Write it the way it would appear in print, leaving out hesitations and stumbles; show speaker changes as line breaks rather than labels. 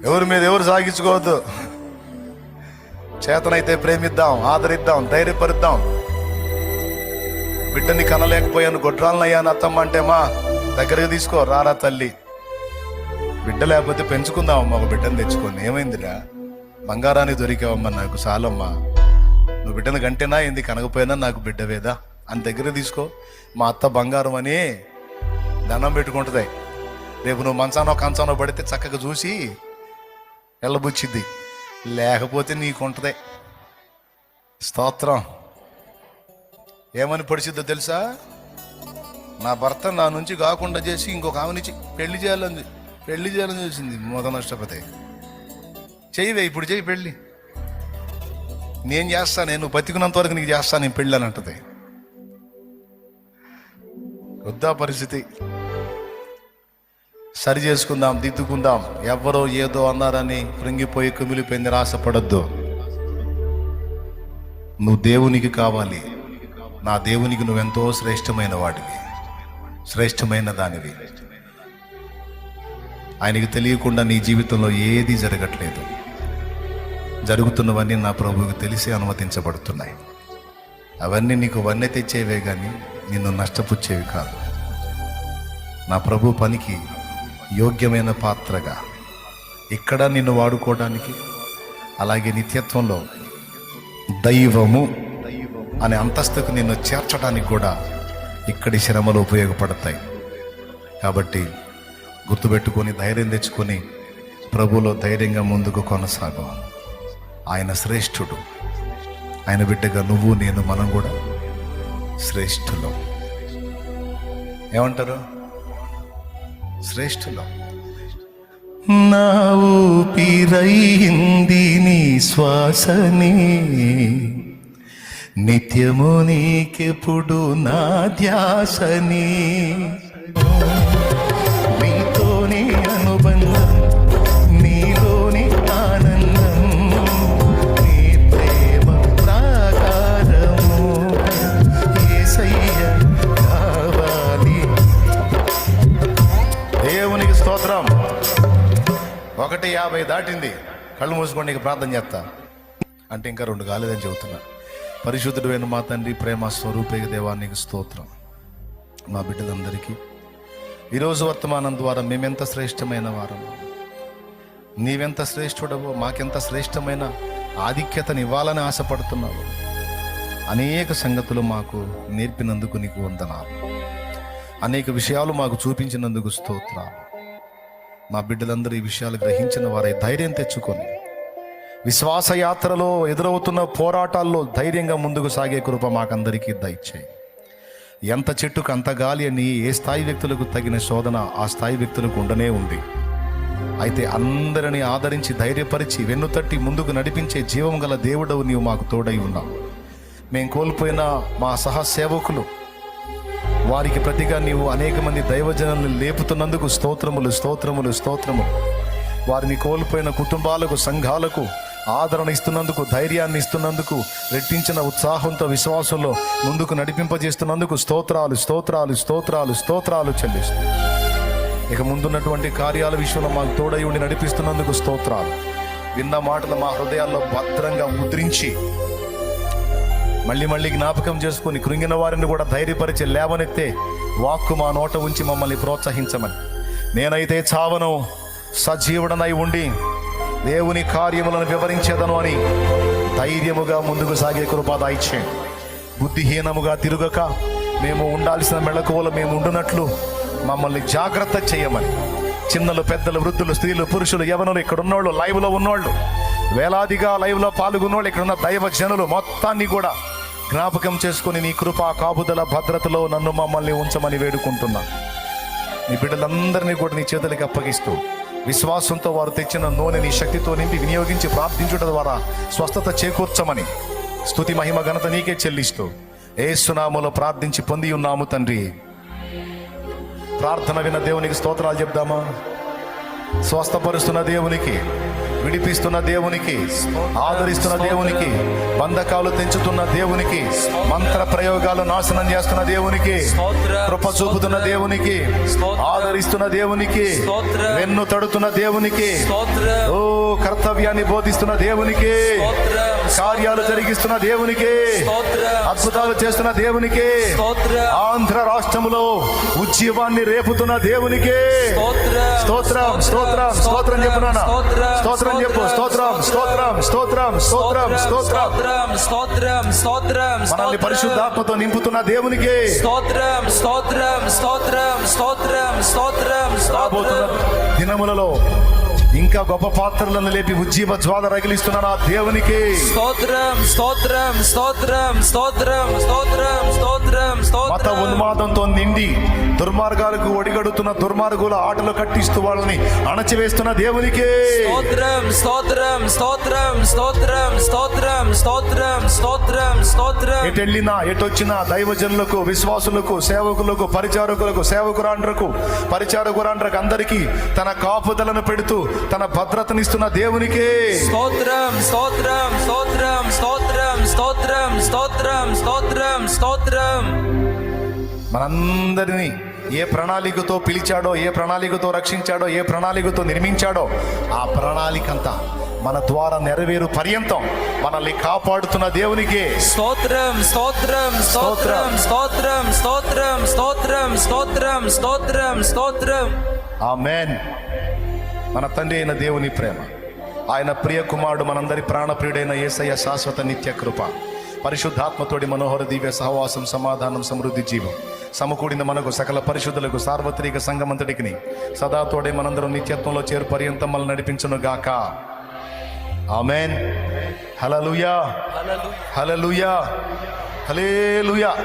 ఎవరి మీద ఎవరు సాగించుకోవద్దు. చేతనైతే ప్రేమిద్దాం, ఆదరిద్దాం, ధైర్యపరుద్దాం. బిడ్డని కనలేకపోయాను, గొడ్రాలనయ్యాను అత్తమ్మ అంటే మా దగ్గరికి తీసుకో, రారా తల్లి. బిడ్డ లేకపోతే పెంచుకుందామమ్మా, ఒక బిడ్డను తెచ్చుకొని. ఏమైందిరా, బంగారాన్ని దొరికావమ్మా, నాకు చాలమ్మా. నువ్వు బిడ్డను గంటేనా ఏంది, కనకపోయినా నాకు బిడ్డవేదా అని దగ్గర తీసుకో. మా అత్త బంగారం అని దండం పెట్టుకుంటుంది. రేపు నువ్వు మంచానో కంచానో పడితే చక్కగా చూసి వెళ్ళబుచ్చిద్ది, లేకపోతే నీకుంటదే. స్తోత్రం. ఏమని పొడిచిద్దో తెలుసా? నా భర్త నా నుంచి కాకుండా చేసి ఇంకొక ఆమె నుంచి పెళ్లి చేయాలని చూసింది. మొద నష్టపతే చెయ్యివే, ఇప్పుడు చెయ్యి పెళ్ళి, నేను చేస్తాను, నేను బతికున్నంత వరకు నీకు చేస్తాను నేను పెళ్ళి అని అంటది. వద్దా పరిస్థితి? సరి చేసుకుందాం, దిద్దుకుందాం. ఎవరో ఏదో అన్నారని కృంగిపోయి కుమిలిపోయి నిరాశపడద్దు. నువ్వు దేవునికి కావాలి. నా దేవునికి నువ్వెంతో శ్రేష్టమైన వాడివి, శ్రేష్టమైన దానివి. ఆయనకి తెలియకుండా నీ జీవితంలో ఏది జరగట్లేదు. జరుగుతున్నవన్నీ నా ప్రభువుకి తెలిసి అనుమతించబడుతున్నాయి. అవన్నీ నీకు వన్నె తెచ్చేవే కానీ నిన్ను నష్టపుచ్చేవి కాదు. నా ప్రభు పనికి యోగ్యమైన పాత్రగా ఇక్కడ నిన్ను వాడుకోవడానికి, అలాగే నిత్యత్వంలో దైవము అనే అంతస్తుకు నిన్ను చేర్చడానికి కూడా ఇక్కడి శ్రమలు ఉపయోగపడతాయి. కాబట్టి గుర్తుపెట్టుకొని ధైర్యం తెచ్చుకొని ప్రభువులో ధైర్యంగా ముందుకు కొనసాగు. ఆయన శ్రేష్ఠుడు. ఆయన బిడ్డగా నువ్వు నేను మనం కూడా శ్రేష్ఠులం. ఏమంటారు? శ్రేష్ఠులం. నా ఊపిరైంది నీ శ్వాసని, నిత్యము నీకెప్పుడు నా ధ్యాసని. నీతోనే అనుబంధం, నీలోని ఆనందం, నీ ప్రేమ ప్రాకారము యేసయ్య కావాలి. దేవునికి స్తోత్రం. 1:50 దాటింది. కళ్ళు మూసుకొని నీకు ప్రార్థన చేస్తా అంటే ఇంకా 2 కాలేదని చెబుతున్నా. పరిశుద్ధుడైన మా తండ్రి, ప్రేమ స్వరూపేగ దేవా, నీకు స్తోత్రం. మా బిడ్డలందరికీ ఈరోజు వర్తమానం ద్వారా మేమెంత శ్రేష్టమైన వారము, నీవెంత శ్రేష్ఠుడవో, మాకెంత శ్రేష్టమైన ఆధిక్యతను ఇవ్వాలని ఆశపడుతున్నావు. అనేక సంగతులు మాకు నేర్పినందుకు నీకు వందనాలు. అనేక విషయాలు మాకు చూపించినందుకు స్తోత్రాలు. మా బిడ్డలందరూ ఈ విషయాలు గ్రహించిన వారై ధైర్యం తెచ్చుకొని విశ్వాస యాత్రలో ఎదురవుతున్న పోరాటాల్లో ధైర్యంగా ముందుకు సాగే కృప మాకందరికీ దయచేయి. ఎంత చెట్టుకు అంత గాలి అని ఏ స్థాయి వ్యక్తులకు తగిన శోధన ఆ స్థాయి వ్యక్తులకు ఉండనే ఉంది. అయితే అందరినీ ఆదరించి ధైర్యపరిచి వెన్నుతట్టి ముందుకు నడిపించే జీవం గల దేవుడవు నీవు మాకు తోడై ఉన్నావు. మేము కోల్పోయిన మా సహసేవకులు, వారికి ప్రతిగా నీవు అనేక మంది దైవజనులను లేపుతున్నందుకు స్తోత్రములు, స్తోత్రములు, స్తోత్రములు. వారిని కోల్పోయిన కుటుంబాలకు, సంఘాలకు ఆదరణ ఇస్తున్నందుకు, ధైర్యాన్ని ఇస్తున్నందుకు, రెట్టించిన ఉత్సాహంతో విశ్వాసంలో ముందుకు నడిపింపజేస్తున్నందుకు స్తోత్రాలు, స్తోత్రాలు, స్తోత్రాలు, స్తోత్రాలు చెల్లిస్తూ ఇక ముందున్నటువంటి కార్యాల విషయంలో మాకు తోడై ఉండి నడిపిస్తున్నందుకు స్తోత్రాలు. విన్న మాటలు మా హృదయాల్లో భద్రంగా ముద్రించి మళ్ళీ మళ్ళీ జ్ఞాపకం చేసుకుని కృంగిన వారిని కూడా ధైర్యపరిచి లేవనెత్తే వాక్కు మా నోట ఉంచి మమ్మల్ని ప్రోత్సహించమని. నేనైతే చావను, సజీవుడనై ఉండి దేవుని కార్యములను వివరించేదను అని ధైర్యముగా ముందుకు సాగే కృప దయచేయండి. బుద్ధిహీనముగా తిరుగక మేము ఉండాల్సిన మెళకువలు మేము ఉండునట్లు మమ్మల్ని జాగ్రత్త చేయమని. చిన్నలు, పెద్దలు, వృద్ధులు, స్త్రీలు, పురుషులు, యవనులు, ఇక్కడ ఉన్నోళ్ళు, లైవ్లో ఉన్నోళ్ళు, వేలాదిగా లైవ్లో పాల్గొన్నోళ్ళు, ఇక్కడ ఉన్న దైవ జనులు మొత్తాన్ని కూడా జ్ఞాపకం చేసుకుని నీ కృపా కాపుదల భద్రతలో నన్ను మమ్మల్ని ఉంచమని వేడుకుంటున్నాను. నీ బిడ్డలందరినీ కూడా నీ చేతులకి అప్పగిస్తూ విశ్వాసంతో వారు తెచ్చిన నూనె నీ శక్తితో నింపి వినియోగించి ప్రార్థించుట ద్వారా స్వస్థత చేకూర్చమని స్తుతి, మహిమ, ఘనత నీకే చెల్లిస్తూ యేసు నామములో ప్రార్థించి పొంది ఉన్నాము తండ్రి. ప్రార్థన విన్న దేవునికి స్తోత్రాలు చెప్దామా? స్వస్థపరుస్తున్న దేవునికి, విడిపిస్తున్న దేవునికి, ఆదరిస్తున్న దేవునికి, బంధకాలు తెంచుతున్న దేవునికి, మంత్ర ప్రయోగాలు నాశనం చేస్తున్న దేవునికి, కృప చూపుతున్న దేవునికి, ఆదరిస్తున్న దేవునికి, వెన్ను తడుతున్న దేవునికి, ఓ కర్తవ్యాన్ని బోధిస్తున్న దేవునికి, కార్యాలు జరిగిస్తున్న దేవునికి, అద్భుతాలు చేస్తున్న దేవునికి, ఆంధ్ర రాష్ట్రములో ఉజ్జీవాన్ని రేపుతున్న దేవునికి స్తోత్రం, స్తోత్రం, స్తోత్రం చెప్పునా, స్తోత్రం చెప్పు, స్తోత్రం, స్తోత్రం, స్తోత్రం, స్తోత్రం, స్తోత్రం,
స్తోత్రం, స్తోత్రం,
మనల్ని పరిశుద్ధాత్మతో నింపుతున్న దేవునికి
స్తోత్రం, స్తోత్రం, స్తోత్రం, స్తోత్రం, స్తోత్రం,
రాబోతున్న దినములలో ఇంకా గొప్ప పాత్రలను లేపి ఉజ్జీవ జ్వాల రగిలిస్తున్న నా దేవునికి
స్తోత్రం, స్తోత్రం, స్తోత్రం, స్తోత్రం, స్తోత్రం, స్తోత్రం,
మత
స్తోత్రం,
ఉన్మాదంతో నిండి దుర్మార్గాలకు ఒడిగడుతున్న దుర్మార్గుల ఆటలు కట్టిస్తూ వాళ్ళని అణచివేస్తున్న దేవునికి
స్తోత్రం, స్తోత్రం, స్తోత్రం, స్తోత్రం, స్తోత్రం, స్తోత్రం, స్తోత్రం, స్తోత్రం.
ఎటెళ్ళినా ఎటొచ్చినా దైవజనులకు, విశ్వాసులకు, సేవకులకు, సేవకురాండ్రకు అందరికీ తన కాపుదలను పెడుతూ తన భద్రతనిస్తున్న దేవునికి
స్తోత్రం, స్తోత్రం, స్తోత్రం, స్తోత్రం, స్తోత్రం, స్తోత్రం, స్తోత్రం, స్తోత్రం.
మనందరినీ ఏ ప్రణాళికతో పిలిచాడో, ఏ ప్రణాళికతో రక్షించాడో, ఏ ప్రణాళికతో నిర్మించాడో ఆ ప్రణాళికంతా మన ద్వారా నెరవేరు పర్యంతం మనల్ని కాపాడుతున్న దేవునికి
స్తోత్రం, స్తోత్రం, స్తోత్రం, స్తోత్రం, స్తోత్రం, స్తోత్రం, స్తోత్రం, స్తోత్రం, స్తోత్రం.
ఆమేన్. మన తండ్రి అయిన దేవుని ప్రేమ, ఆయన ప్రియ కుమారుడు, మనందరి ప్రాణప్రియుడైన యేసయ్య శాశ్వత నిత్య కృప, పరిశుద్ధాత్మతోడి మనోహర దివ్య సహవాసం, సమాధానం, సమృద్ధి, జీవం సమకూడిన మనకు సకల పరిశుద్ధులకు సార్వత్రిక సంఘమంతటికి సదా తోడే మనందరం నిత్యత్వంలో చేరు పర్యంతం మనల్ని నడిపించును గాక. ఆమేన్. హల్లెలూయా, హల్లెలూయా, హల్లెలూయా.